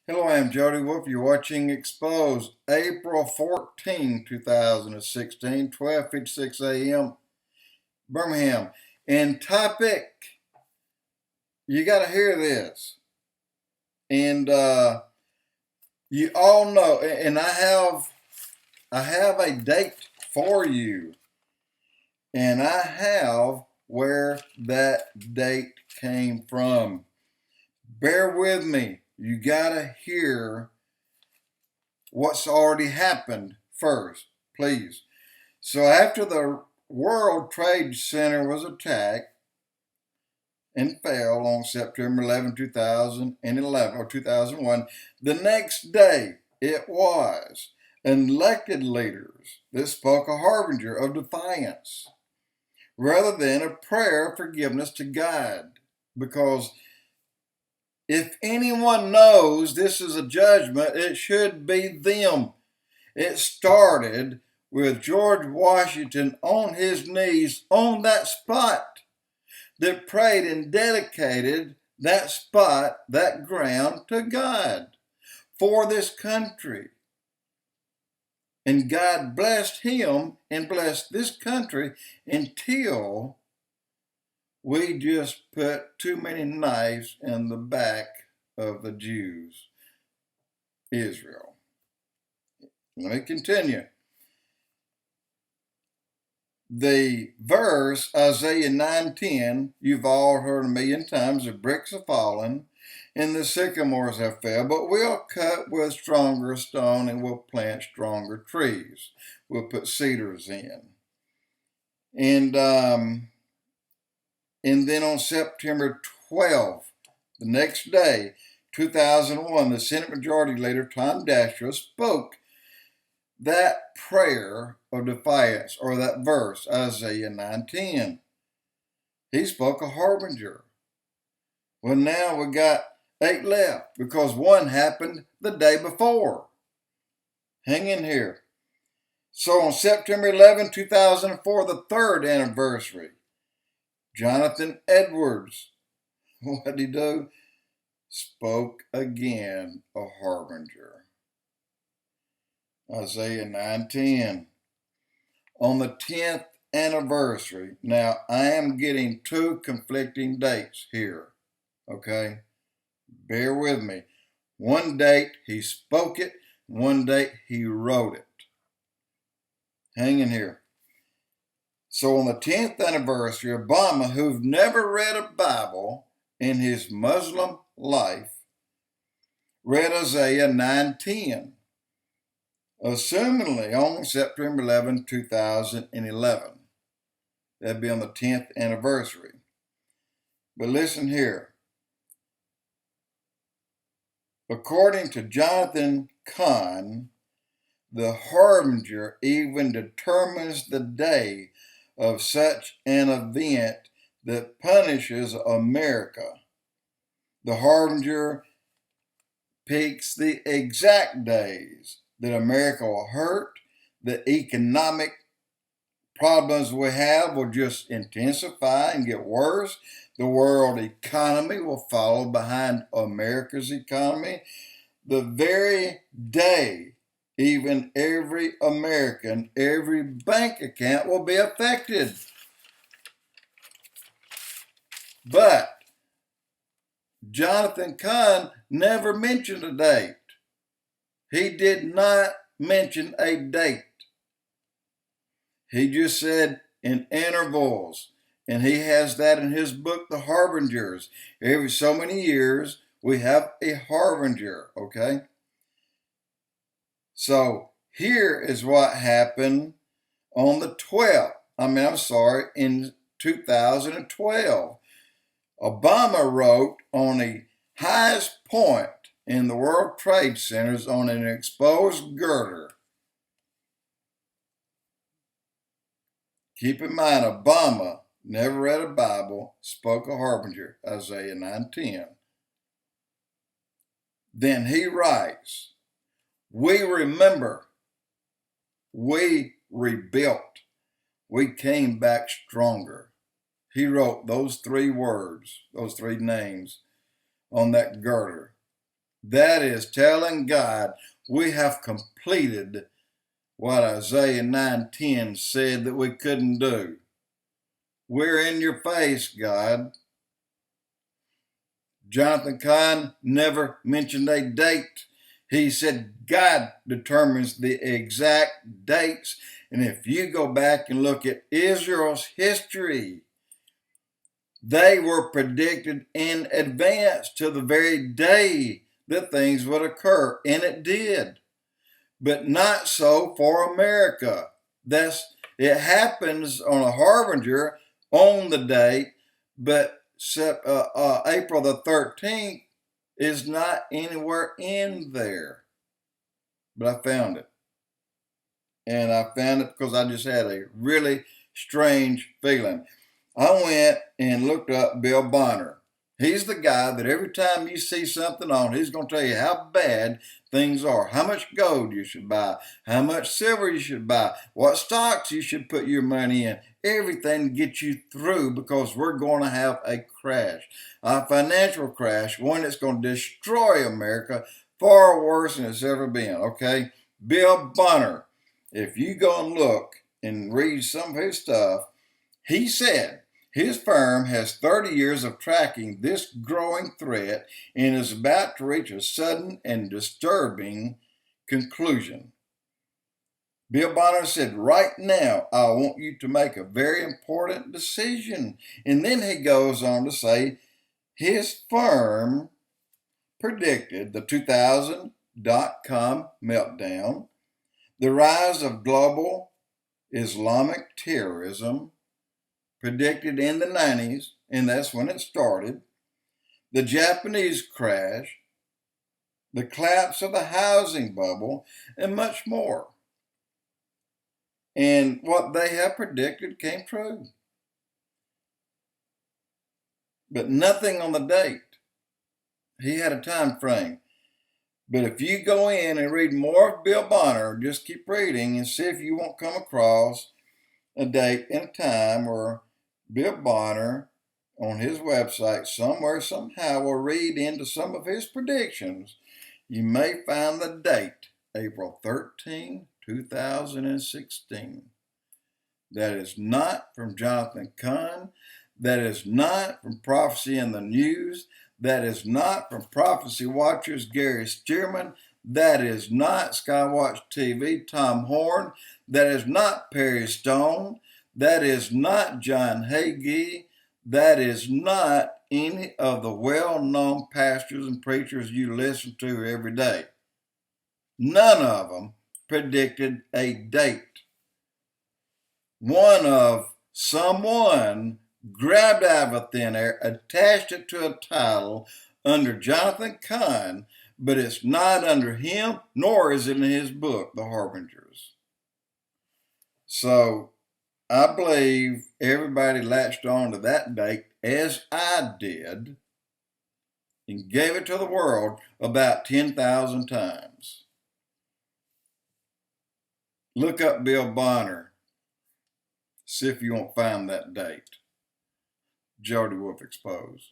Hello, I'm Jody Wolf. You're watching Exposed, April 14, 2016, 12:56 a.m., Birmingham. And topic, you got to hear this. And you all know, and I have a date for you, and I have where that date came from. Bear with me. You got to hear what's already happened first, please. So after the World Trade Center was attacked and fell on September 11, 2011 or 2001, the next day it was elected leaders that spoke a harbinger of defiance rather than a prayer of forgiveness to God. Because if anyone knows this is a judgment, it should be them. It started with George Washington on his knees on that spot that prayed and dedicated that spot, that ground to God for this country. And God blessed him and blessed this country until we just put too many knives in the back of the Jews, Israel. Let me continue. The verse, Isaiah 9:10, you've all heard a million times, the bricks have fallen and the sycamores have fell, but we'll cut with stronger stone and we'll plant stronger trees. We'll put cedars in. And then on September 12th, the next day, 2001, the Senate Majority Leader Tom Daschle spoke that prayer of defiance, or that verse, Isaiah 9:10. He spoke a harbinger. Well, now we got 8 left because one happened the day before. Hang in here. So on September 11, 2004, the third anniversary, Jonathan Edwards, what did he do? Spoke again a harbinger. Isaiah 9:10. On the 10th anniversary, now I am getting two conflicting dates here, okay? Bear with me. One date he spoke it, one date he wrote it. Hang in here. So on the 10th anniversary, Obama, who've never read a Bible in his Muslim life, read Isaiah 9:10. Assumingly on September 11, 2011. That'd be on the 10th anniversary. But listen here. According to Jonathan Cahn, the harbinger even determines the day of such an event that punishes America. The harbinger picks the exact days that America will hurt, the economic problems we have will just intensify and get worse. The world economy will follow behind America's economy. The very day, even every American, every bank account will be affected. But Jonathan Cahn never mentioned a date. He did not mention a date. He just said in intervals, and he has that in his book, The Harbingers. Every so many years, we have a harbinger, okay? So here is what happened on the 12th. In 2012. Obama wrote on the highest point in the World Trade Centers on an exposed girder. Keep in mind, Obama never read a Bible, spoke a harbinger, Isaiah 9:10. Then he writes, we remember, we rebuilt, we came back stronger. He wrote those three words, those three names on that girder. That is telling God we have completed what Isaiah 9:10 said that we couldn't do. We're in your face, God. Jonathan Cahn never mentioned a date. He said God determines the exact dates. And if you go back and look at Israel's history, they were predicted in advance to the very day that things would occur, and it did. But not so for America. It happens on a harbinger on the date, but April the 13th is not anywhere in there. But I found it. And I found it because I just had a really strange feeling. I went and looked up Bill Bonner. He's the guy that every time you see something on, he's going to tell you how bad things are, how much gold you should buy, how much silver you should buy, what stocks you should put your money in, everything to get you through, because we're going to have a crash, a financial crash, one that's going to destroy America far worse than it's ever been, okay? Bill Bonner, if you go and look and read some of his stuff, he said his firm has 30 years of tracking this growing threat and is about to reach a sudden and disturbing conclusion. Bill Bonner said, right now, I want you to make a very important decision. And then he goes on to say his firm predicted the 2000 dot-com meltdown, the rise of global Islamic terrorism, predicted in the 90s, and that's when it started, the Japanese crash, the collapse of the housing bubble, and much more. And what they have predicted came true. But nothing on the date. He had a time frame. But if you go in and read more of Bill Bonner, just keep reading and see if you won't come across a date and a time where Bill Bonner on his website somewhere, somehow, will read into some of his predictions. You may find the date, April 13, 2016. That is not from Jonathan Cahn. That is not from Prophecy in the News. That is not from Prophecy Watchers Gary Stearman. That is not Skywatch TV Tom Horn. That is not Perry Stone. That is not John Hagee. That is not any of the well-known pastors and preachers you listen to every day. None of them predicted a date. One of someone grabbed out of thin air, attached it to a title under Jonathan Cahn, but it's not under him, nor is it in his book, The Harbingers. So I believe everybody latched on to that date, as I did, and gave it to the world about 10,000 times. Look up Bill Bonner. See if you won't find that date. Jody Wolf Exposed.